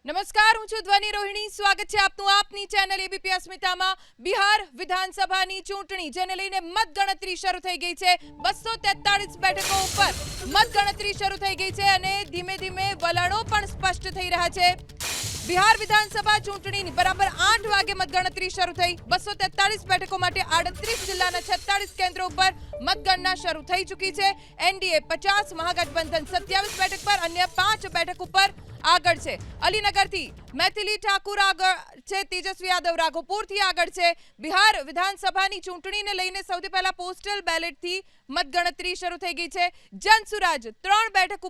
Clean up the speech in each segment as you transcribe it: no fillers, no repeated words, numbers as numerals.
નમસ્કાર, હું છું ધ્વની રોહિણી. સ્વાગત છે આપનું આપની ચેનલ એબીપી અસ્મિતામાં. બિહાર વિધાનસભાની ચૂંટણી જેને લઈને મતગણતરી શરૂ થઈ ગઈ છે. 243 બેઠકો ઉપર મતગણતરી શરૂ થઈ ગઈ છે અને ધીમે ધીમે વલણો પણ સ્પષ્ટ થઈ રહ્યા છે. બિહાર વિધાનસભા ચૂંટણીની બરાબર 8 વાગે મતગણતરી શરૂ થઈ. 243 બેઠકો માટે 38 જિલ્લાના 46 કેન્દ્રો ઉપર મતગણના શરૂ થઈ ચૂકી છે. એનડીએ 50, મહાગઠબંધન 27 બેઠક પર, અન્ય 5 બેઠક ઉપર આગળ છે. અલીનગરથી મૈથિલી ઠાકુર આગળ છે, તેજસ્વી યાદવ રાઘોપુરથી આગળ છે. બિહાર વિધાનસભાની ચૂંટણીને લઈને સૌથી પહેલા પોસ્ટલ બેલેટથી મતગણતરી શરૂ થઈ ગઈ છે. જનસુરાજ 3 બેઠક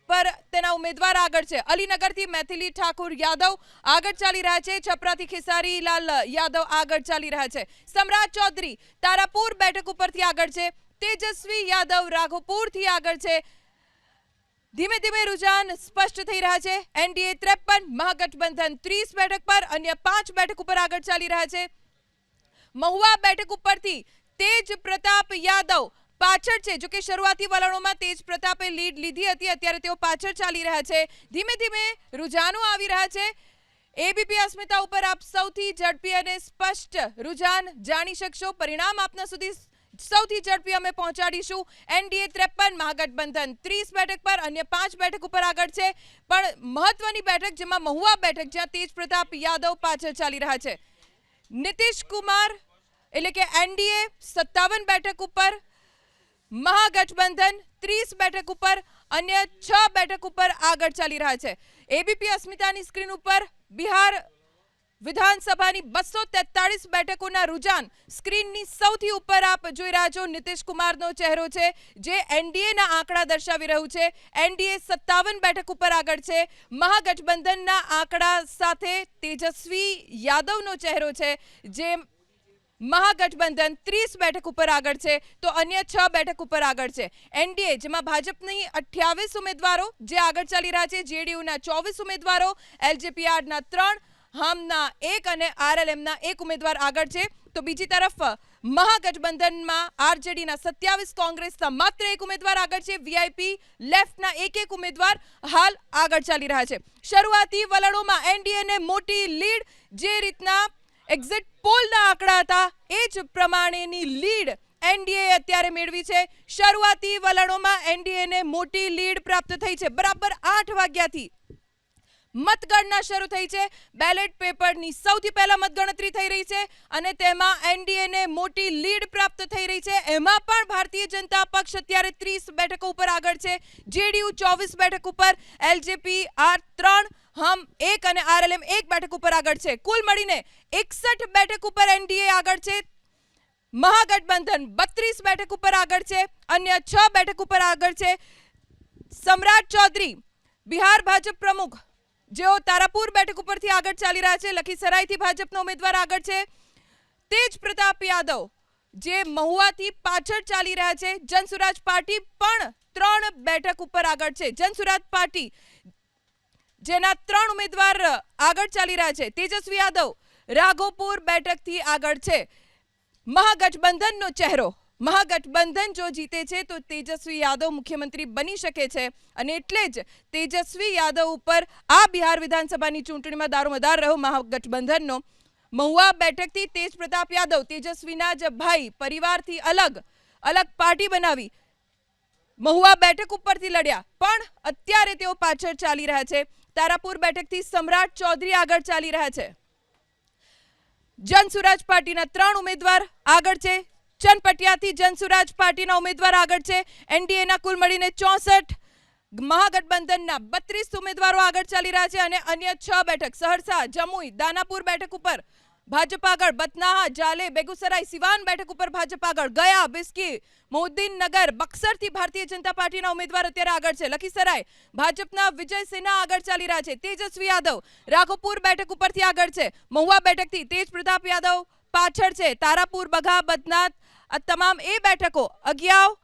પર તેના ઉમેદવાર આગળ છે. અલીનગરથી મૈથિલી ઠાકુર યાદવ આગળ ચાલી રહ્યા છે. છપરાથી ખેસારી લાલ યાદવ આગળ ચાલી રહ્યા છે. સમ્રાટ ચૌધરી તારાપુર બેઠક ઉપરથી આગળ છે. તેજસ્વી યાદવ રાઘોપુરથી આગળ છે. ધીમે ધીમે રુઝાન સ્પષ્ટ થઈ રહ્યા છે. એનડીએ 53, મહાગઠબંધન 30 બેઠક પર, અન્ય 5 બેઠક ઉપર આગળ ચાલી રહ્યા છે. મહુવા બેઠક ઉપરથી તેજ પ્રતાપ યાદવ પાછળ છે. જો કે શરૂઆતી વલણોમાં તેજ પ્રતાપે લીડ લીધી હતી, અત્યારે તેઓ પાછળ ચાલી રહ્યા છે. ધીમે ધીમે રુઝાનો આવી રહ્યા છે. એબીપી અસ્મિતા ઉપર આપ સૌથી ઝડપી અને સ્પષ્ટ રુઝાન જાણી શકશો. પરિણામ આપના સુધી સૌથી ઝડપી અમે પહોંચાડીશું. એનડીએ 53, મહાગઠબંધન 30 બેઠક પર, અન્ય 5 બેઠક ઉપર આગળ છે. પણ મહત્વની બેઠક જેમાં મહુવા બેઠક, જ્યાં તેજ પ્રતાપ યાદવ પાછળ ચાલી રહ્યા છે. નીતિશ કુમાર એટલે કે એનડીએ 57 બેઠક ઉપર, મહાગઠબંધન 30 બેઠક ઉપર, અન્ય 6 બેઠક ઉપર આગળ ચાલી રહ્યા છે. એબીપી અસ્મિતાની સ્ક્રીન ઉપર બિહાર વિધાનસભાની 243 બેઠકોના રુઝાન સ્ક્રીનની સૌથી ઉપર આપ જોઈ રહ્યા છો. નીતિશ કુમારનો ચહેરો છે જે એનડીએના આંકડા દર્શાવી રહ્યું છે. એનડીએ 57 બેઠક ઉપર આગળ છે. મહાગઠબંધનના આંકડા સાથે તેજસ્વી યાદવનો ચહેરો છે જે મહાગઠબંધન 30 બેઠક ઉપર આગળ છે, તો અન્ય 6 બેઠક ઉપર આગળ છે. એનડીએ જેમાં ભાજપની 28 ઉમેદવારો જે આગળ ચાલી રહ્યા છે, જેડીયુના 24 ઉમેદવારો, એલજેપીઆરના 3, હમના 1 અને આરએલએમના 1 ઉમેદવાર આગળ છે. તો બીજી તરફ મહાગઠબંધનમાં આરજેડીના 27, કોંગ્રેસના માત્ર 1 ઉમેદવાર આગળ છે. વીઆઈપી લેફ્ટના 1 ઉમેદવાર હાલ આગળ ચાલી રહ્યા છે. શરૂઆતી વલણોમાં એનડીએને મોટી લીડ, જે રીતના એક્ઝિટ પોલના આંકડા હતા એ જ પ્રમાણેની લીડ એનડીએ અત્યારે મેળવી છે. શરૂઆતી વલણોમાં એનડીએને મોટી લીડ પ્રાપ્ત થઈ છે. બરાબર 8 વાગ્યાથી મતગણના શરૂ થઈ છે. બેલેટ પેપરની સૌથી પહેલા મતગણતરી થઈ રહી છે અને તેમાં એનડીએને મોટી લીડ પ્રાપ્ત થઈ રહી છે. એમાં પણ ભારતીય જનતા પક્ષ અત્યારે 30 બેઠકો ઉપર આગળ છે. જેડીયુ 24 બેઠક ઉપર, એલજેપી આર 3, હમ 1 અને આરએલએમ 1 બેઠક ઉપર આગળ છે. કુલ મળીને 61 બેઠક ઉપર એનડીએ આગળ છે. મહાગઠબંધન 32 બેઠક ઉપર આગળ છે, અન્ય 6 બેઠક ઉપર આગળ છે. સમ્રાટ ચૌધરી બિહાર ભાજપ પ્રમુખ, જેઓ તારાપુર બેઠક ઉપરથી આગળ ચાલી રહ્યા છે. લખીસરાયથી ભાજપનો ઉમેદવાર આગળ છે. તેજ પ્રતાપ યાદવ જે મહુવાથી પાછળ ચાલી રહ્યા છે. જનસુરાજ પાર્ટી પણ 3 બેઠક ઉપર આગળ છે. જનસુરાજ પાર્ટી જેના 3 ઉમેદવાર આગળ ચાલી રહ્યા છે. તેજસ્વી યાદવ રાઘોપુર બેઠકથી આગળ છે. મહાગઠબંધનનો ચહેરો, મહાગઠબંધન જો જીતે છે તો તેજસ્વી યાદવ મુખ્યમંત્રી બની શકે છે અને એટલે જ તેજસ્વી યાદવ ઉપર આ બિહાર વિધાનસભાની ચૂંટણીમાં દારોમદાર રહ્યો મહાગઠબંધનનો. મહુવા બેઠકથી તેજ પ્રતાપ યાદવ, તેજસ્વીના જ ભાઈ, પરિવારથી અલગ પાર્ટી બનાવી મહુવા બેઠક ઉપરથી લડ્યા, પણ અત્યારે તેઓ પાછળ ચાલી રહ્યા છે. તારાપુર બેઠકથી સમ્રાટ ચૌધરી આગળ ચાલી રહ્યા છે. જનસુરાજ પાર્ટીના 3 ઉમેદવાર આગળ છે. ચનપટિયાથી જનસુરાજ પાર્ટીના ઉમેદવાર આગળ છે. એનડીએના કુલ મળીને 64, મહાગઠબંધનના 32 ઉમેદવારો આગળ ચાલી રહ્યા છે અને અન્ય 6 બેઠક સહરસા, જમુઈ, દાનાપુર બેઠક ઉપર ભાજપ આગળ, બતનાહા, જાલે, બેગુસરાય, સિવાન બેઠક ઉપર ભાજપ આગળ, ગયા, બિસ્કી, મોહદ્દીનનગર, બક્સરથી ભારતીય જનતા પાર્ટીના ઉમેદવાર અત્યારે આગળ છે. લખીસરાય ભાજપના વિજય સિન્હા આગળ ચાલી રહ્યા છે. તેજસ્વી યાદવ રાઘોપુર બેઠક ઉપરથી આગળ છે. મહુવા બેઠકથી તેજ પ્રતાપ યાદવ પાછળ છે. તારાપુર, બઘા, બદનાથ આ તમામ એ બેઠકો, અગિયાવ,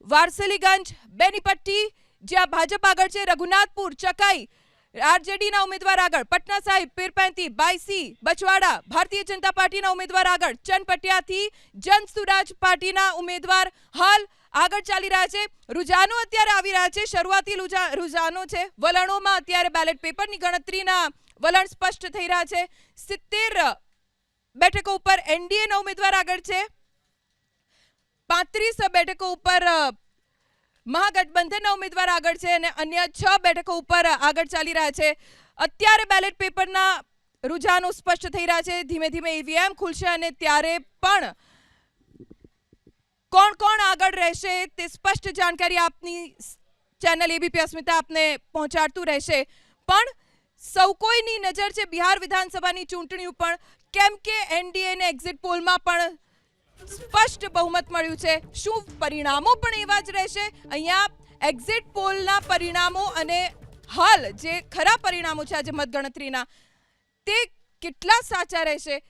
વારસલીગંજ, બેનીપટ્ટી જ્યાં ભાજપ આગળ છે. રઘુનાથપુર, ચકાઈ આરજેડીના ઉમેદવાર આગળ. પટના સાહિબ, પીરપૈંતી, બાયસી, બછવાડા ભારતીય જનતા પાર્ટીના ઉમેદવાર આગળ. ચનપટિયાથી જનસુરાજ પાર્ટીના ઉમેદવાર હાલ આગળ ચાલી રહ્યા છે. રૂઝાનો અત્યારે આવી રહ્યા છે. શરૂઆતી રૂઝાનો છે. વલણોમાં અત્યારે બેલેટ પેપરની ગણતરીના વલણ સ્પષ્ટ થઈ રહ્યા છે. 70 બેઠકો ઉપર એનડીએના ઉમેદવાર આગળ છે. 35 બેઠકો ઉપર મહાગઠબંધનના ઉમેદવાર આગળ છે અને અન્ય 6 બેઠકો ઉપર આગળ ચાલી રહ્યા છે. અત્યારે બેલેટ પેપરના રૂઝાનો સ્પષ્ટ થઈ રહ્યા છે. ધીમે ધીમે ઈવીએમ ખુલશે અને ત્યારે પણ કોણ કોણ આગળ રહેશે તે સ્પષ્ટ જાણકારી આપની ચેનલ એબીપી અસ્મિતા આપને પહોંચાડતું રહેશે. પણ સૌ કોઈની નજર છે બિહાર વિધાનસભાની ચૂંટણી ઉપર, કેમ કે એનડીએને એક્ઝિટ પોલમાં પણ સ્પષ્ટ બહુમત મળ્યું છે. શું પરિણામો પણ એવા જ રહેશે? અહીંયા એક્ઝિટ પોલના પરિણામો અને હાલ જે ખરા પરિણામો છે આજે મતગણતરીના તે કેટલા સાચા રહેશે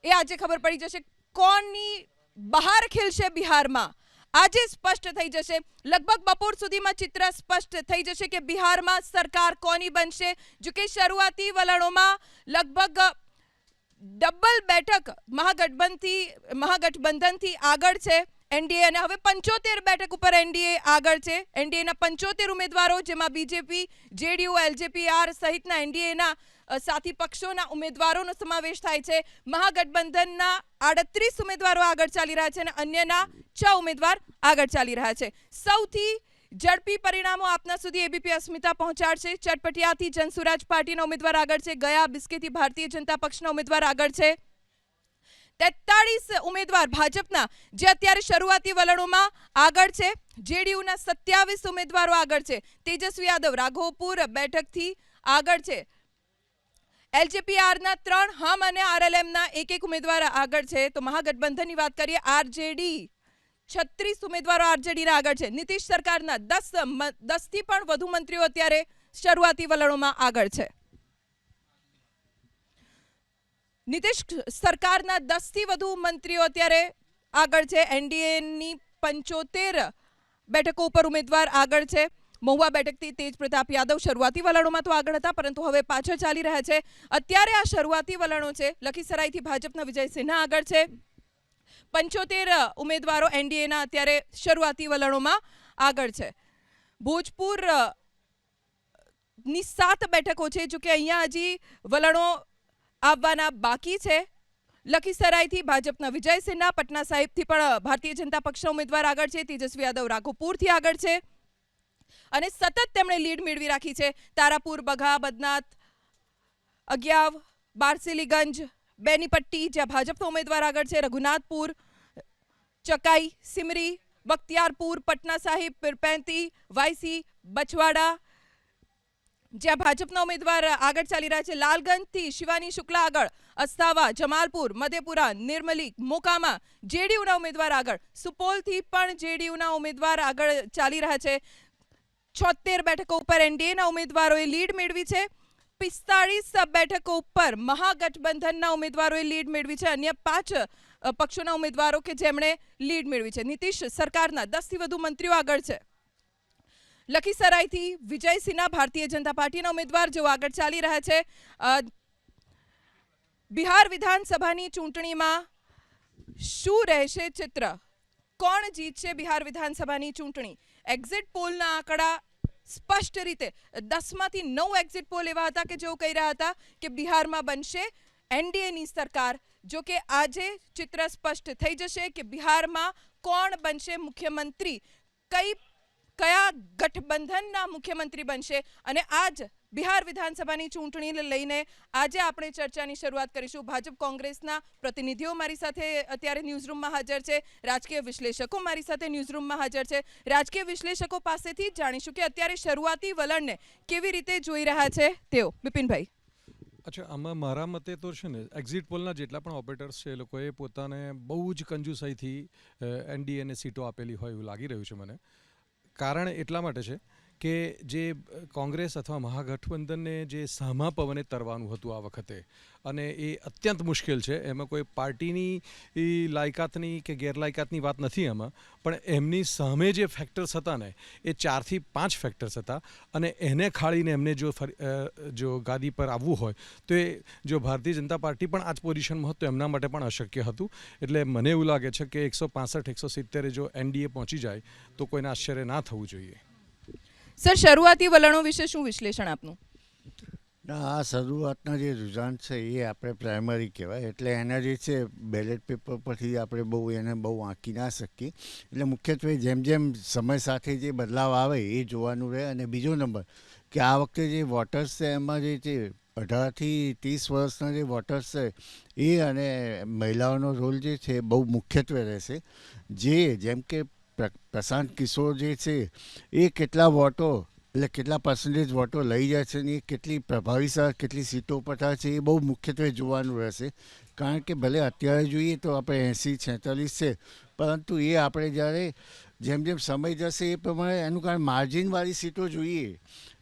એ આજે ખબર પડી જશે. કોની બહાર ખીલશે બિહારમાં આજે સ્પષ્ટ થઈ જશે. લગભગ બપોર સુધીમાં ચિત્ર સ્પષ્ટ થઈ જશે કે બિહારમાં સરકાર કોની બનશે. જો કે શરૂઆતી વલણોમાં લગભગ ડબલ બેઠક મહાગઠબંધનથી આગળ છે એનડીએ અને હવે 75 બેઠક ઉપર એનડીએ આગળ છે. એનડીએના 75 ઉમેદવારો, જેમાં બીજેપી, જેડીયુ, એલજેપી-આર સહિતના એનડીએના સાથી પક્ષોના ઉમેદવારોનો સમાવેશ થાય છે. મહાગઠબંધનના 38 ઉમેદવારો આગળ ચાલી રહ્યા છે અને અન્યના 6 ઉમેદવાર આગળ ચાલી રહ્યા છે. સૌથી ઝડપી પરિણામો આપના સુધી એબીપી અસ્મિતા પહોંચાડશે. ચટપટિયાથી જનસુરાજ પાર્ટીના ઉમેદવાર આગળ છે. ગયા બિસ્કેથી ભારતીય જનતા પક્ષના ઉમેદવાર આગળ છે. 43 ઉમેદવાર ભાજપના જે અત્યારે શરૂઆતી વલણોમાં આગળ છે. જેડીયુના 27 ઉમેદવારો આગળ છે. તેજસ્વી યાદવ રાઘોપુર બેઠકથી આગળ છે. એલજેપી-આરના 3, હમ અને આરએલએમના 1 ઉમેદવાર આગળ છે. તો મહાગઠબંધનની વાત કરીએ, આરજેડી 36 ઉમેદવારો આરજેડીના આગળ છે. નીતિશ સરકારના 10થી પણ વધુ મંત્રીઓ અત્યારે શરૂઆતી વલણોમાં આગળ છે. નીતિશ સરકારના 10થી વધુ મંત્રીઓ અત્યારે આગળ છે. એનડીએની 75 બેઠકો ઉપર ઉમેદવાર આગળ છે. મહુવા બેઠકથી તેજ પ્રતાપ યાદવ શરૂઆતી વલણોમાં તો આગળ હતા, પરંતુ હવે પાછળ ચાલી રહ્યા છે. અત્યારે આ શરૂઆતી વલણો છે. લખીસરાયથી ભાજપના વિજય સિન્હા આગળ છે. 75 ઉમેદવારો એનડીએના અત્યારે શરૂઆતી વલણોમાં આગળ છે. ભોજપુર ની 7 બેઠકો છે. જો કે અહીંયા હજી વલણો આવવાના બાકી છે. લખીસરાયથી ભાજપના વિજય સિન્હા, પટના સાહિબથી પણ ભારતીય જનતા પક્ષના ઉમેદવાર આગળ છે. તેજસ્વી યાદવ રાઘોપુરથી આગળ છે અને સતત તેમણે લીડ મેળવી રાખી છે. તારાપુર, બઘા, બદનાથ, અગિયાવ, બારસીલીગંજ, બેનીપટ્ટી જ્યાં ભાજપનો ઉમેદવાર આગળ છે. રઘુનાથપુર, ચકાઈ, સિમરી, બખ્તિયારપુર, પટના સાહિબ, પીરપૈંતી, વાયસી, બછવાડા જ્યાં ભાજપના ઉમેદવાર આગળ ચાલી રહ્યા છે. લાલગંજથી શિવાની શુક્લા આગળ. અસ્તાવા, જમાલપુર, મધેપુરા, નિર્મલી, મોકામા જેડીયુના ઉમેદવાર આગળ. સુપોલથી પણ જેડીયુના ઉમેદવાર આગળ ચાલી રહ્યા છે. 76 બેઠકો ઉપર એનડીએના ઉમેદવારોએ લીડ મેળવી છે. 45 બેઠકો ઉપર મહાગઠબંધનના ઉમેદવારોએ લીડ મેળવી છે. અન્ય 5 પક્ષોના ઉમેદવારો કે જેમણે લીડ મેળવી છે. નીતિશ સરકારના 10થી વધુ મંત્રીઓ આગળ છે. લખીસરાયથી વિજય સિન્હા ભારતીય જનતા પાર્ટીના ઉમેદવાર જેઓ આગળ ચાલી રહ્યા છે. બિહાર વિધાનસભાની ચૂંટણીમાં શું રહેશે ચિત્ર? કોણ જીતશે બિહાર વિધાનસભાની ચૂંટણી? એક્ઝિટ પોલના આંકડા સ્પષ્ટ રીતે 10માંથી 9 એક્ઝિટ પોલ એવા હતા કે જેઓ કહી રહ્યા હતા કે બિહારમાં બનશે એનડીએની સરકાર. જો કે આજે ચિત્ર સ્પષ્ટ થઈ જશે કે બિહારમાં કોણ બનશે મુખ્યમંત્રી, કયા ગઠબંધનના મુખ્યમંત્રી બનશે. અને આજ બિહાર વિધાનસભાની ચૂંટણીને લઈને આજે આપણે ચર્ચાની શરૂઆત કરીશું. ભાજપ કોંગ્રેસના પ્રતિનિધિઓ મારી સાથે અત્યારે ન્યૂઝરૂમમાં હાજર છે. રાજકીય વિશ્લેષકો મારી સાથે ન્યૂઝરૂમમાં હાજર છે. રાજકીય વિશ્લેષકો પાસેથી જ જાણીશું કે અત્યારે શરૂઆતી વલણને કેવી રીતે જોઈ રહ્યા છે તેઓ. બિપિનભાઈ. અચ્છા, આમાં મારા મતે તો છે ને એક્ઝિટ પોલના જેટલા પણ ઓપરેટર્સ છે એ લોકોએ પોતાને બહુ જ કંજુસાઈથી એનડીએને સીટો આપેલી હોય એવું લાગી રહ્યું છે મને. કારણ એટલા માટે છે કે જે કોંગ્રેસ અથવા મહાગઠબંધનને જે સામા પવને તરવાનું હતું આ વખતે, અને એ અત્યંત મુશ્કેલ છે. એમાં કોઈ પાર્ટીની લાયકાતની કે ગેરલાયકાતની વાત નથી એમાં, પણ એમની સામે જે ફેક્ટર્સ હતા ને એ 4 થી 5 ફેક્ટર્સ હતા, અને એને ખાળીને એમને જો ગાદી પર આવવું હોય તો એ જો ભારતીય જનતા પાર્ટી પણ આ જ પોઝિશનમાં હોત તો એમના માટે પણ અશક્ય હતું. એટલે મને એવું લાગે છે કે 165-170 જો એનડીએ પહોંચી જાય તો કોઈને આશ્ચર્ય ના થવું જોઈએ. સર, શરૂઆતી વલણો વિશે શું વિશ્લેષણ આપનું? આ શરૂઆતના જે રુઝાન છે એ આપણે પ્રાઇમરી કહેવાય, એટલે એના જે છે બેલેટ પેપર પરથી આપણે એને બહુ આંકી ના શકીએ. એટલે મુખ્યત્વે જેમ જેમ સમય સાથે જે બદલાવ આવે એ જોવાનું રહે. અને બીજો નંબર કે આ વખતે જે વોટર્સ છે એમાં જે છે 18 થી 30 વર્ષના જે વોટર્સ છે એ અને મહિલાઓનો રોલ જે છે બહુ મુખ્યત્વે રહેશે. જેમ કે પ્રશાંત કિશોર જે છે એ કેટલા વોટો એટલે કેટલા પર્સન્ટેજ વોટો લઈ જાય છે ને એ કેટલી પ્રભાવી કેટલી સીટો પર થાય છે એ બહુ મુખ્યત્વે જોવાનું રહેશે. કારણ કે ભલે અત્યારે જોઈએ તો આપણે 80-46 છે, પરંતુ એ આપણે જ્યારે જેમ જેમ સમય જશે એ પ્રમાણે એનું કારણ માર્જિનવાળી સીટો જોઈએ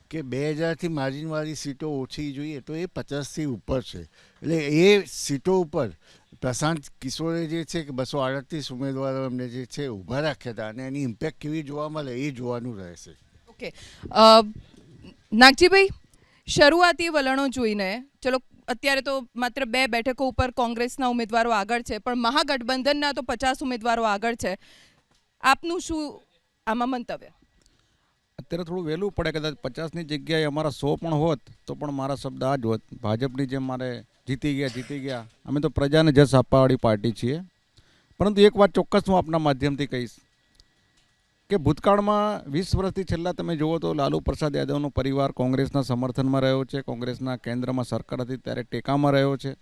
કે 2000થી માર્જિનવાળી સીટો ઓછી જોઈએ તો એ 50થી ઉપર છે. એટલે એ સીટો ઉપર પ્રશાંત કિશોરે જે છે કે 238 ઉમેદવારો એમને જે છે ઊભા રાખ્યા હતા, અને એની ઇમ્પેક્ટ કેવી જોવા મળે એ જોવાનું રહેશે. ઓકે, નાગજીભાઈ, શરૂઆતી વલણો જોઈને ચલો અત્યારે તો માત્ર 2 બેઠકો ઉપર કોંગ્રેસના ઉમેદવારો આગળ છે, પણ મહાગઠબંધનના તો 50 ઉમેદવારો આગળ છે. આપનું શું આમાં મંતવ્ય? અત્યારે થોડું વહેલું પડે, કદાચ 50ની જગ્યાએ અમારા 100 પણ હોત તો પણ મારા શબ્દ આ જ હોત, ભાજપની જેમ મારે જીતી ગયા. અમે તો પ્રજાને જશ આપવાવાળી પાર્ટી છીએ. પરંતુ એક વાત ચોક્કસ હું આપના માધ્યમથી કહીશ કે ભૂતકાળમાં 20 વર્ષથી છેલ્લા તમે જુઓ તો લાલુ પ્રસાદ યાદવનો પરિવાર કોંગ્રેસના સમર્થનમાં રહ્યો છે, કોંગ્રેસના કેન્દ્રમાં સરકાર હતી ત્યારે ટેકામાં રહ્યો છે.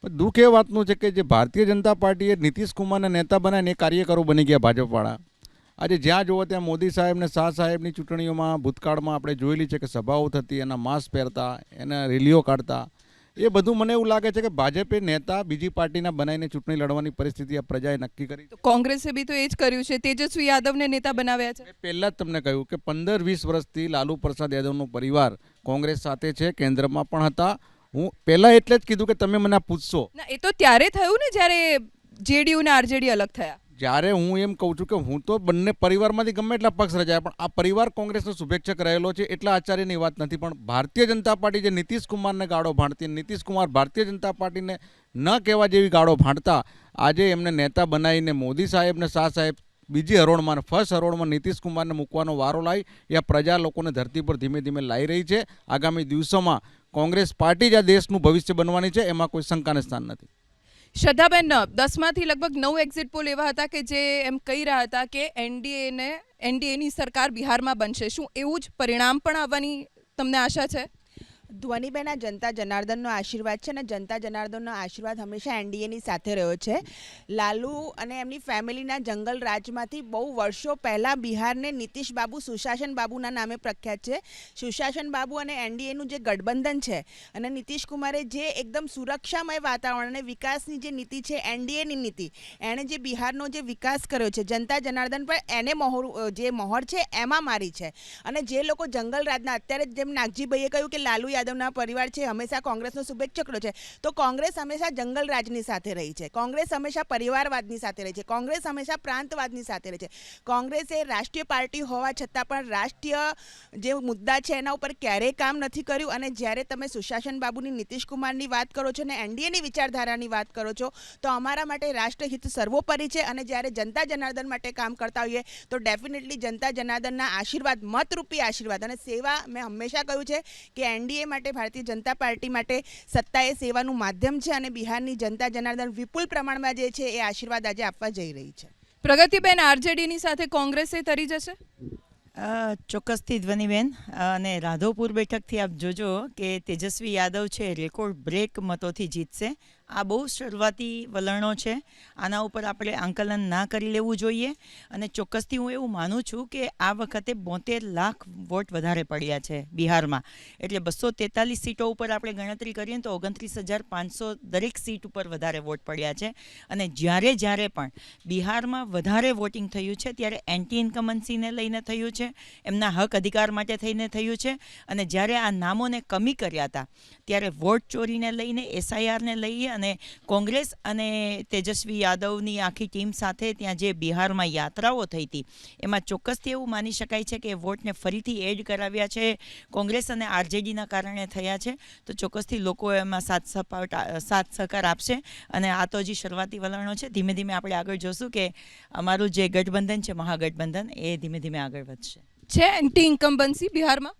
પણ દુઃખ એ વાતનું છે કે જે ભારતીય જનતા પાર્ટીએ નીતિશ કુમારને નેતા બનાવીને એ કાર્યકરો બની ગયા ભાજપવાળા. આજે જ્યાં જુઓ ત્યાં મોદી સાહેબ ને શાહ સાહેબની ચૂંટણીઓમાં ભૂતકાળમાં આપણે જોયેલી છે કે સભાઓ થતી, એના માસ્ક પહેરતા, એના રેલીઓ કાઢતા. એ બધું મને એવું લાગે છે કે ભાજપે નેતા બીજી પાર્ટીના બનાવીને ચૂંટણી લડવાની પરિસ્થિતિ આ પ્રજાએ નક્કી કરી. કોંગ્રેસે બી તો એ જ કર્યું છે, તેજસ્વી યાદવને નેતા બનાવ્યા છે. પહેલા જ તમને કહ્યું કે 15-20 વર્ષથી લાલુ પ્રસાદ યાદવનો પરિવાર કોંગ્રેસ સાથે છે, કેન્દ્રમાં પણ હતા. હું પહેલા એટલે જ કીધું કે તમે મને પૂછશો. ના, એ તો ત્યારે થયું ને જ્યારે જેડીયુ ને આરજેડી અલગ થયા. જ્યારે હું એમ કહું છું કે હું તો બંને પરિવારમાંથી ગમે એટલા પક્ષ રચાય, પણ આ પરિવાર કોંગ્રેસનો શુભેચ્છક રહેલો છે એટલા આચાર્યની વાત નથી. પણ ભારતીય જનતા પાર્ટી જે નીતિશ કુમારને ગાળો ભાંડતી, નીતિશ કુમાર ભારતીય જનતા પાર્ટીને ન કહેવા જેવી ગાળો ભાંડતા, આજે એમને નેતા બનાવીને મોદી સાહેબ ને શાહ સાહેબ બીજી હરોળમાં, ફર્સ્ટ હરોળમાં નીતિશ કુમારને મૂકવાનો વારો લાવી એ પ્રજા લોકોને ધરતી પર ધીમે ધીમે લાવી રહી છે. આગામી દિવસોમાં કોંગ્રેસ પાર્ટી જ આ દેશનું ભવિષ્ય બનવાની છે, એમાં કોઈ શંકાને સ્થાન નથી. શ્રદ્ધાબેન, 10માંથી લગભગ 9 એક્ઝિટ પોલ એવા હતા કે જે એમ કહી રહ્યા હતા કે એનડીએની સરકાર બિહારમાં બનશે. શું એવું જ પરિણામ પણ આવવાની તમને આશા છે? ધ્વનિબેન, આ જનતા જનાર્દનનો આશીર્વાદ છે, અને જનતા જનાર્દનનો આશીર્વાદ હંમેશા એનડીએની સાથે રહ્યો છે. લાલુ અને એમની ફેમિલીના જંગલ રાજમાંથી બહુ વર્ષો પહેલાં બિહારને નીતિશ બાબુ, સુશાસન બાબુના નામે પ્રખ્યાત છે. સુશાસન બાબુ અને એનડીએનું જે ગઠબંધન છે, અને નીતિશ કુમારે જે એકદમ સુરક્ષામય વાતાવરણ અને વિકાસની જે નીતિ છે, એનડીએની નીતિ, એણે જે બિહારનો જે વિકાસ કર્યો છે, જનતા જનાર્દન પર એને જે મોહર છે એમાં મારી છે. અને જે લોકો જંગલ રાજના, અત્યારે જેમ નાગજીભાઈએ કહ્યું કે લાલુ યાદવના પરિવાર છે હંમેશા કોંગ્રેસનો શુભેચ્છક છે, તો કોંગ્રેસ હંમેશા જંગલ રાજની સાથે રહી છે. કોંગ્રેસ હંમેશા પરિવારવાદની સાથે રહી છે. કોંગ્રેસ હંમેશા પ્રાંતવાદની સાથે રહી છે. કોંગ્રેસ એ રાષ્ટ્રીય પાર્ટી હોવા છતાં પણ રાષ્ટ્રીય જે મુદ્દા છે એના ઉપર ક્યારેય કામ નથી કર્યું. અને જ્યારે તમે સુશાસન બાબુની, નીતિશ કુમારની વાત કરો છો અને એનડીએની વિચારધારાની વાત કરો છો, તો અમારા માટે રાષ્ટ્રહિત સર્વોપરી છે. અને જ્યારે જનતા જનાર્દન માટે કામ કરતા હોઈએ તો ડેફિનેટલી જનતા જનાર્દનના આશીર્વાદ, મતરૂપી આશીર્વાદ અને સેવા, મેં હંમેશા કહ્યું છે કે એનડીએ માટે, ભારતીય જનતા પાર્ટી માટે સત્તા એ સેવાનું માધ્યમ છે, અને બિહારની જનતા જનાર્દન વિપુલ પ્રમાણમાં જે છે એ આશીર્વાદ આજે આપવા જઈ રહી છે. પ્રગતિબેન, આરજેડીની સાથે કોંગ્રેસે તરી જશે? ચોક્કસથી ધ્વનિબેન, અને રાધોપુર બેઠકથી આપ જોજો કે તેજસ્વી યાદવ છે રેકોર્ડ બ્રેક મતોથી જીતશે. આ બહુ શરૂઆતી વલણો છે. આના ઉપર આપણે આંકલન ના કરી લેવું જોઈએ અને ચોક્કસથી હું એવું માનું છું કે આ વખતે 72 લાખ વોટ વધારે પડ્યા છે બિહારમાં. એટલે 243 સીટો ઉપર આપણે ગણતરી કરીએ તો 29,500 દરેક સીટ ઉપર વધારે વોટ પડ્યા છે. અને જ્યારે પણ બિહારમાં વધારે વોટિંગ થયું છે ત્યારે એન્ટી ઇન્કમન્સીને લઈને થયું છે, એમના હક અધિકાર માટે થઈને થયું છે. અને જ્યારે આ નામોને કમી કર્યા હતા ત્યારે વોટ ચોરીને લઈને SIRને લઈએ અને કોંગ્રેસ અને તેજસ્વી યાદવની આખી ટીમ સાથે ત્યાં જે બિહારમાં યાત્રાઓ થઈ હતી એમાં ચોક્કસથી એવું માની શકાય છે કે વોટને ફરીથી એડ કરાવ્યા છે કોંગ્રેસ અને RJDના કારણે થયા છે. તો ચોક્કસથી લોકો એમાં સાથ સહકાર આપશે. અને આ તો હજી શરૂઆતી વલણો છે. ધીમે ધીમે આપણે આગળ જોશું કે અમારું જે ગઠબંધન છે મહાગઠબંધન એ ધીમે ધીમે આગળ વધશે. છે એન્ટી ઇન્કમ્બન્સી બિહારમાં?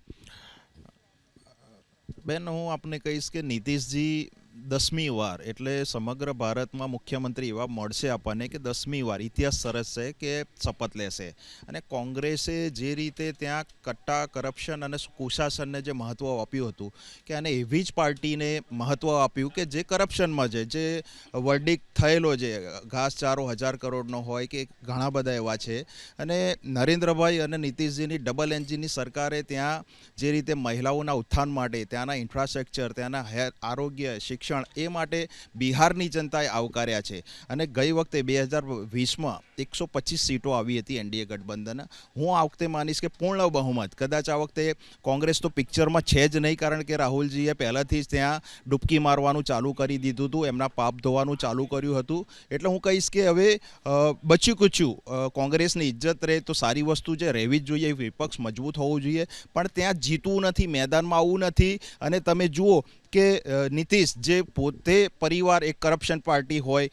બેન, હું આપને કહીશ કે નીતિશજી 10મી વાર એટલે સમગ્ર ભારતમાં મુખ્યમંત્રી એવા મળશે આપણને કે 10મી વાર ઇતિહાસ સરસ છે કે શપથ લેશે. અને કોંગ્રેસે જે રીતે ત્યાં કટ્ટા કરપ્શન અને કુશાસનને જે મહત્ત્વ આપ્યું હતું કે અને એવી જ પાર્ટીને મહત્ત્વ આપ્યું કે જે કરપ્શનમાં છે, જે વર્ડિક્ટ થયેલો છે, ઘાસચારો 1000 કરોડનો હોય કે ઘણા બધા એવા છે. અને નરેન્દ્રભાઈ અને નીતિશજીની ડબલ એન્જિનની સરકારે ત્યાં જે રીતે મહિલાઓના ઉત્થાન માટે ત્યાંના ઇન્ફ્રાસ્ટ્રક્ચર, ત્યાંના આરોગ્ય, શિક્ષણ એ માટે બિહારની જનતાએ આવકાર્યા છે. અને ગઈ વખતે 2020માં 125 સીટો આવી હતી એનડીએ ગઠબંધન. હું આ વખતે માનીશ કે પૂર્ણ બહુમત. કદાચ આ વખતે કોંગ્રેસ તો પિક્ચરમાં છે જ નહીં, કારણ કે રાહુલજીએ પહેલાંથી જ ત્યાં ડૂબકી મારવાનું ચાલુ કરી દીધું હતું, એમના પાપ ધોવાનું ચાલુ કર્યું હતું. એટલે હું કહીશ કે હવે બચ્યું કૂચ્યું કોંગ્રેસની ઇજ્જત રહે તો સારી વસ્તુ છે, રહેવી જ જોઈએ. વિપક્ષ મજબૂત હોવું જોઈએ, પણ ત્યાં જીતવું નથી, મેદાનમાં આવવું નથી. અને તમે જુઓ કે નીતિશ જે પોતે પરિવાર એક કરપ્શન પાર્ટી હોય,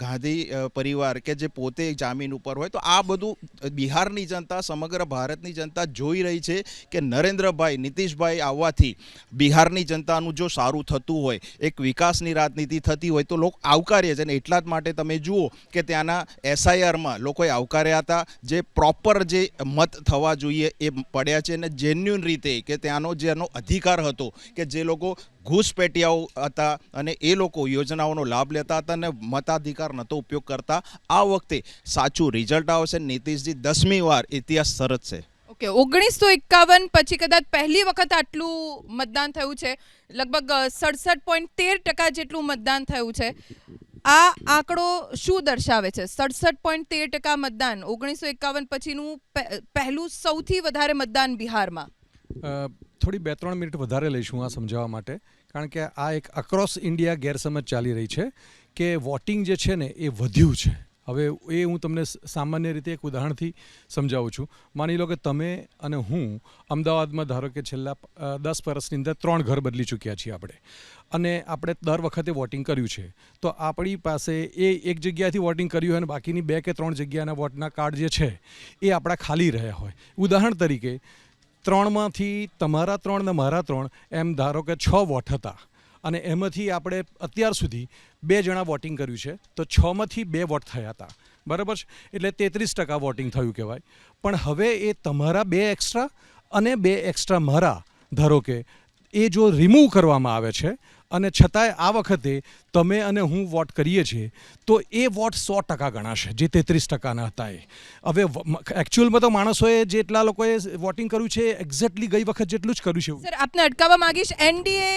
ગાંધી પરિવાર કે જે પોતે જામીન ઉપર હોય, તો આ બધું બિહારની જનતા, સમગ્ર ભારતની જનતા જોઈ રહી છે કે નરેન્દ્રભાઈ, નીતિશભાઈ આવવાથી બિહારની જનતાનું જો સારું થતું હોય, એક વિકાસની રાજનીતિ થતી હોય તો લોકો આવકારે છે. અને એટલા જ માટે તમે જુઓ કે ત્યાંના SIRમાં લોકોએ આવકાર્યા હતા. જે પ્રોપર જે મત થવા જોઈએ એ પડ્યા છે. અને જેન્યુઅન રીતે કે ત્યાંનો જેનો અધિકાર હતો કે જે લોકો ઘૂસપેટિયાઓ હતા અને એ લોકો યોજનાઓનો લાભ લેતા હતા અને મતાધિકાર નહોતો ઉપયોગ કરતા, આ વખતે સાચું રિઝલ્ટ આવશે. નીતિશજી 10મી વાર ઇતિહાસ સરસ છે. ઓકે, 1951 પછી કદાચ પહેલી વખત આટલું મતદાન થયું છે. લગભગ 67.13% જેટલું મતદાન થયું છે. આ આંકડો શું દર્શાવે છે? 67.13% મતદાન 1951 પછીનું પહેલું સૌથી વધારે મતદાન બિહારમાં. થોડી 2-3 મિનિટ વધારે લઈશું આ સમજાવવા માટે, કારણ કે આ એક અક્રોસ ઇન્ડિયા ગેરસમજ ચાલી રહી છે કે વોટિંગ જે છે ને એ વધ્યું છે. હવે એ હું તમને સામાન્ય રીતે એક ઉદાહરણથી સમજાવું છું. માની લો કે તમે અને હું અમદાવાદમાં ધારો કે છેલ્લા 10 વર્ષની અંદર 3 ઘર બદલી ચૂક્યા છીએ આપણે, અને આપણે દર વખતે વોટિંગ કર્યું છે. તો આપણી પાસે એ એક જગ્યાએથી વોટિંગ કર્યું હોય અને બાકીની 2 કે 3 જગ્યાના વોટના કાર્ડ જે છે એ આપણા ખાલી રહ્યા હોય. ઉદાહરણ તરીકે 3માંથી તમારા 3 ને મારા 3 એમ ધારો કે 6 વોટ હતા, અને એમાંથી આપણે અત્યાર સુધી 2 જણા વોટિંગ કર્યું છે, તો 6માંથી 2 વોટ થયા હતા, બરાબર છે? એટલે 33% વોટિંગ થયું કહેવાય. પણ હવે એ તમારા 2 એક્સ્ટ્રા અને 2 એક્સ્ટ્રા મારા, ધારો કે એ જો રિમૂવ કરવામાં આવે છે અને છતાંય આ વખતે તમે અને હું વોટ કરીએ છીએ તો એ વોટ 100% ગણાશે, જે 33%ના હતા એ. હવે એકચ્યુઅલમાં તો માણસોએ જેટલા લોકોએ વોટિંગ કર્યું છે એક્ઝેક્ટલી ગઈ વખત જેટલું જ કર્યું છે. સર, આપને અટકાવવા માંગીશ. એનડીએ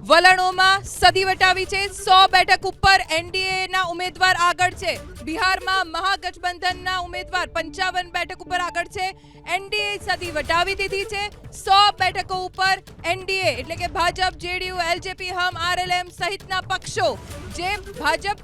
વલણોમાં સદી વટાવી છે. 100 બેઠક ઉપર એનડીએના ઉમેદવાર આગળ છે. બિહારમાં મહાગઠબંધનના ઉમેદવાર 55 બેઠક ઉપર આગળ છે. એનડીએ સદી વટાવી દીધી છે. 100 બેઠકો ઉપર એનડીએ એટલે કે ભાજપ, JDU, LJP, હમ, RLM સહિતના પક્ષો જે ભાજપ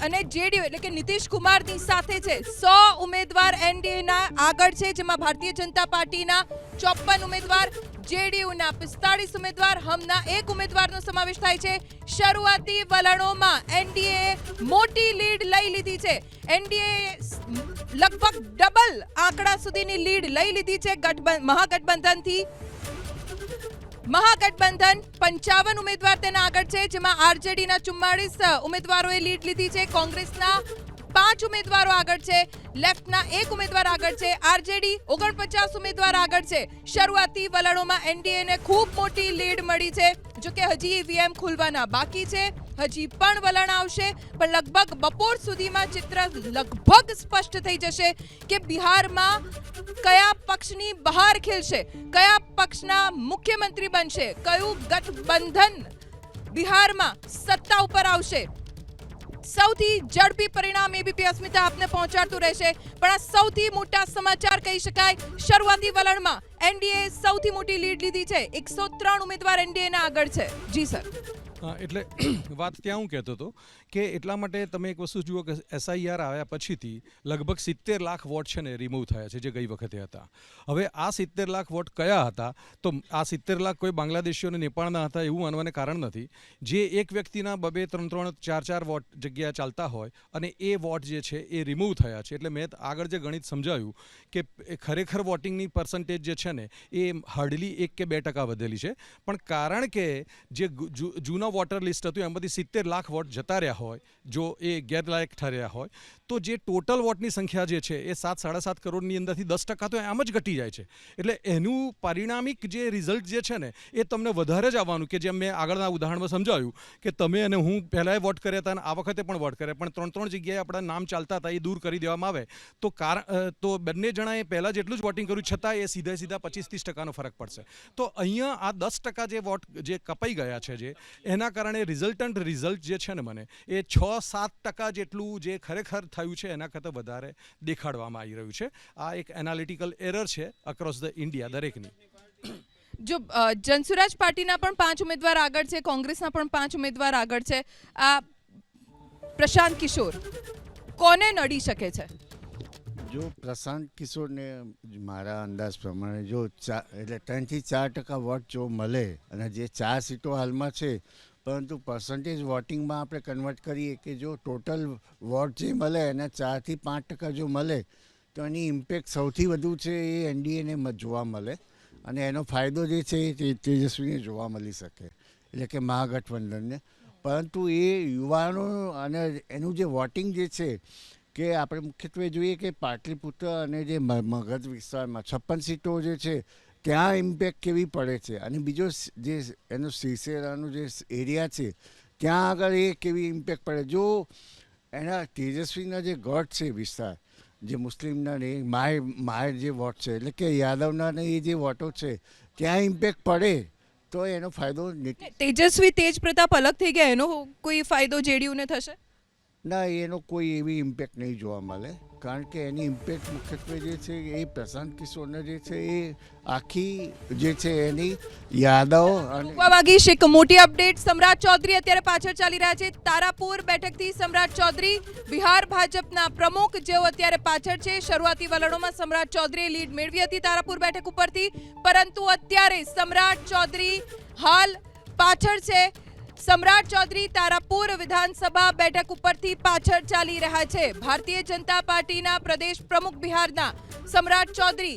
અને JDU એટલે કે નીતિશ કુમારની સાથે છે, 100 ઉમેદવાર એનડીએના આગળ છે, જેમાં ભારતીય જનતા પાર્ટીના 54 ઉમેદવાર, JDUના 45 ઉમેદવાર, હમના 1 ઉમેદવારનો સમાવેશ થાય છે. શરૂઆતી વલણોમાં એનડીએ મોટી લીડ લઈ લીધી છે. એનડીએ લગભગ ડબલ આંકડા સુધીની લીડ લઈ લીધી છે મહાગઠબંધનથી. મહાગઠબંધન 55 ઉમેદવાર તેના આગળ છે, જેમાં RJDના 44 ઉમેદવારોએ લીડ લીધી છે. કોંગ્રેસના 5 ઉમેદવારો આગળ છે, લેફ્ટના 1 ઉમેદવાર આગળ છે, આરજેડી 49 ઉમેદવાર આગળ છે. શરૂઆતી વલણોમાં એનડીએને ખૂબ મોટી લીડ મળી છે. જો કે હજી ઈવીએમ ખુલવાના બાકી છે, હજી પણ વલણ આવશે, પણ લગભગ બપોર સુધીમાં ચિત્ર લગભગ સ્પષ્ટ થઈ જશે કે બિહારમાં કયા પક્ષની બહાર ખીલશે, કયા પક્ષના મુખ્યમંત્રી બનશે, કયું ગઠબંધન બિહારમાં સત્તા ઉપર આવશે. સૌથી ઝડપી પરિણામ એબીપી અસ્મિતા આપને પહોંચાડતું રહેશે. પણ આ સૌથી મોટા સમાચાર કહી શકાય. શરૂઆતી વલણમાં એનડીએ સૌથી મોટી લીડ લીધી છે. 103 ઉમેદવાર એનડીએના આગળ છે. જી સર. એટલે વાત ત્યાં હું કહેતો હતો કે એટલા માટે તમે એક વસ્તુ જુઓ કે એસઆઈઆર આવ્યા પછીથી લગભગ 70 લાખ વોટ છે ને રિમૂવ થયા છે, જે ગઈ વખતે હતા. હવે આ 70 લાખ વોટ કયા હતા? તો આ 70 લાખ કોઈ બાંગ્લાદેશીઓ અને નેપાળના હતા એવું માનવાને કારણ નથી. જે એક વ્યક્તિના 2-2, 3-3, 4-4 વોટ જગ્યા ચાલતા હોય અને એ વોટ જે છે એ રિમૂવ થયા છે. એટલે મેં આગળ જે ગણિત સમજાવ્યું કે ખરેખર વોટિંગની પર્સન્ટેજ જે છે ને એ હાર્ડલી 1 કે 2% વધેલી છે. પણ કારણ કે જે જૂના વોટર લિસ્ટ હતું એમાંથી 70 લાખ વોટ જતા રહ્યા હોય, જો એ ગેરલાયક ઠર્યા હોય, તો જે ટોટલ વોટની સંખ્યા જે છે એ 7-7.5 કરોડની અંદરથી 10% તો આમ જ ઘટી જાય છે. એટલે એનું પરિણામિક જે રિઝલ્ટ જે છે ને એ તમને વધારે જ આવવાનું, કે જેમ મેં આગળના ઉદાહરણમાં સમજાવ્યું કે તમે અને હું પહેલાંય વોટ કર્યા હતા અને આ વખતે પણ વોટ કર્યા, પણ 3-3 જગ્યાએ આપણા નામ ચાલતા હતા, એ દૂર કરી દેવામાં આવે તો બંને જણાએ પહેલાં જેટલું જ વોટિંગ કર્યું છતાં એ સીધા 25-30% ફરક પડશે. તો અહીંયા આ 10% જે વોટ જે કપાઈ ગયા છે, જે એના કારણે રિઝલ્ટન્ટ રિઝલ્ટ જે છે ને મને એ 6-7% જેટલું જે ખરેખર થયું છે એના કરતાં વધારે દેખાડવામાં આવી રહ્યું છે. આ એક એનાલિટિકલ એરર છે અક્રોસ ધ ઇન્ડિયા દરેકની. જો જનસુરાજ પાર્ટીના પણ 5 ઉમેદવાર આગળ છે, કોંગ્રેસના પણ 5 ઉમેદવાર આગળ છે. આ પ્રશાંત કિશોર કોને નડી શકે છે? જો પ્રશાંત કિશોરને મારા અંદાજ પ્રમાણે જો એટલે 3-4% વોટ જો મળે અને જે 4 સીટો હાલમાં છે, પરંતુ પર્સન્ટેજ વોટિંગમાં આપણે કન્વર્ટ કરીએ કે જો ટોટલ વોટ જે મળે એના 4-5% જો મળે તો એની ઇમ્પેક્ટ સૌથી વધુ છે એ એનડીએને જોવા મળે અને એનો ફાયદો જે છે એ તેજસ્વીને જોવા મળી શકે, એટલે કે મહાગઠબંધનને. પરંતુ એ યુવાનો અને એનું જે વોટિંગ જે છે કે આપણે મુખ્યત્વે જોઈએ કે પાટલીપુત્ર અને જે મગધ વિસ્તારમાં 56 સીટો જે છે ત્યાં ઇમ્પેક્ટ કેવી પડે છે, અને બીજો જે એનો સિરસેરાનો જે એરિયા છે ત્યાં આગળ એ કેવી ઇમ્પેક્ટ પડે. જો એના તેજસ્વીના જે ગઢ છે વિસ્તાર, જે મુસ્લિમના ને માય જે વોટ છે, એટલે કે યાદવના ને એ જે વોટો છે ત્યાં ઇમ્પેક્ટ પડે તો એનો ફાયદો તેજસ્વી તેજ પ્રતાપ અલગ થઈ ગયા, એનો કોઈ ફાયદો જેડીયુને થશે? ના, એનો કોઈ એવી ઇમ્પેક્ટ નહીં જોવા મળે, કારણ કે એની ઇમ્પેક્ટ મુખ્યત્વે જે છે એ પ્રશાંત કિશોરને જે છે એ આખી જે છે એની યાદવ અને વાગીશ. એક મોટી અપડેટ, સમ્રાટ ચૌધરી અત્યારે પાછળ ચાલી રહ્યા છે. તારાપુર બેઠકથી સમ્રાટ ચૌધરી બિહાર ભાજપના પ્રમુખ, જેઓ અત્યારે પાછળ છે. શરૂઆતી વલણોમાં સમ્રાટ ચૌધરીએ લીડ મેળવી હતી તારાપુર બેઠક ઉપરથી, પરંતુ અત્યારે સમ્રાટ ચૌધરી હાલ પાછળ છે. સમ્રાટ ચૌધરી તારાપુર વિધાનસભા બેઠક ઉપરથી પાછળ ચાલી રહ્યા છે. ભારતીય જનતા પાર્ટીના પ્રદેશ પ્રમુખ બિહારના સમ્રાટ ચૌધરી,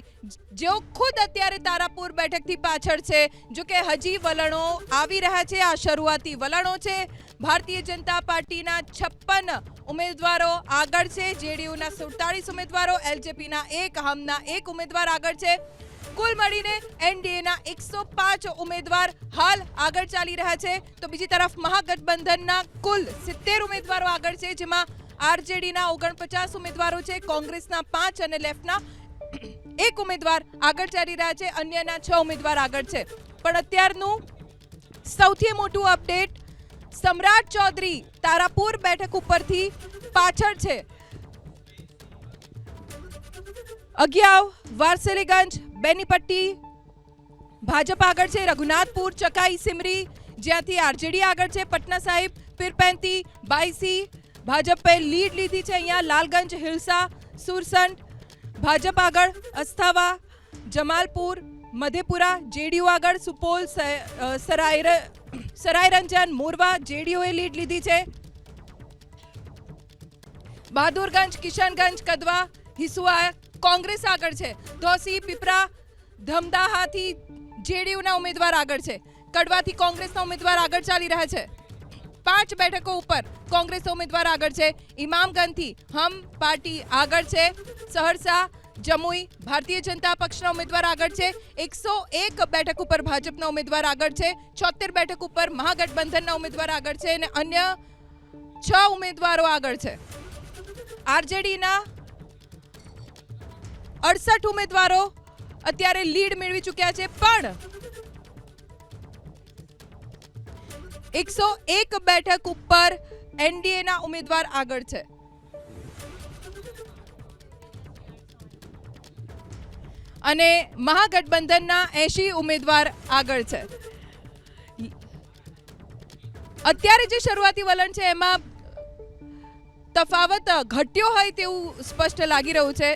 જેઓ ખુદ અત્યારે તારાપુર બેઠકથી પાછળ છે. જો કે હજી વલણો આવી રહ્યા છે, આ શરૂઆતી વલણો છે. ભારતીય જનતા પાર્ટીના 56 ઉમેદવારો આગળ છે, જેડીયુના 47 ઉમેદવારો, એલજેપીના 1, હમના 1 ઉમેદવાર આગળ છે. કુલ મળીને એનડીએના 105 ઉમેદવાર હાલ આગળ ચાલી રહ્યા છે. તો બીજી તરફ મહાગઠબંધનના કુલ 70 ઉમેદવારો આગળ છે, જેમાં આરજેડીના 49 ઉમેદવારો છે, કોંગ્રેસના 5 અને લેફ્ટના 1 ઉમેદવાર આગળ ચાલી રહ્યા છે. અન્યના 6 ઉમેદવાર આગળ છે. પણ અત્યારનું સૌથી મોટું અપડેટ, સમ્રાટ ચૌધરી તારાપુર બેઠક ઉપરથી પાછળ છે. અગિયાવ, વારસલીગંજ, બેનીપટ્ટી ભાજપ આગળ છે. રઘુનાથપુર, ચકાઈ, સિમરી જ્યાંથી આરજેડી આગળ છે. પટના સાહિબ, પીરપેંતી, બાયસી ભાજપે લીડ લીધી છે. અહીંયા લાલગંજ, હિલસા, સુરસંડ ભાજપ આગળ. અસ્થાવા, જમાલપુર, મધેપુરા જેડીયુ આગળ. સુપોલ, સરાયરંજન, મોરવા જેડીયુએ લીડ લીધી છે. બહાદુરગંજ, કિશનગંજ, કદવા, હિસુઆ કોંગ્રેસ આગળ છે. ધોસી, પીપરા, ધમદાહાથી જેડીયુના ઉમેદવાર આગળ છે. કડવાથી કોંગ્રેસના ઉમેદવાર આગળ ચાલી રહ્યા છે. 5 બેઠકો ઉપર કોંગ્રેસ ઉમેદવાર આગળ છે. ઇમામગંજથી હમ પાર્ટી આગળ છે. સહરસા, જમુઈ ભારતીય જનતા પક્ષના ઉમેદવાર આગળ છે. 101 બેઠક ઉપર ભાજપના ઉમેદવાર આગળ છે. 76 બેઠક ઉપર મહાગઠબંધનના ઉમેદવાર આગળ છે અને અન્ય 6 ઉમેદવારો આગળ છે. આરજેડીના 68 ઉમેદવારો અત્યારે લીડ મેળવી ચૂક્યા છે, પણ 101 બેઠક ઉપર એનડીએના ઉમેદવાર આગળ છે. અને મહાગઠબંધનના 80 ઉમેદવાર આગળ છે. અત્યારે જે શરૂઆતી વલણ છે એમાં તફાવત ઘટ્યો હોય તેવું સ્પષ્ટ લાગી રહ્યું છે.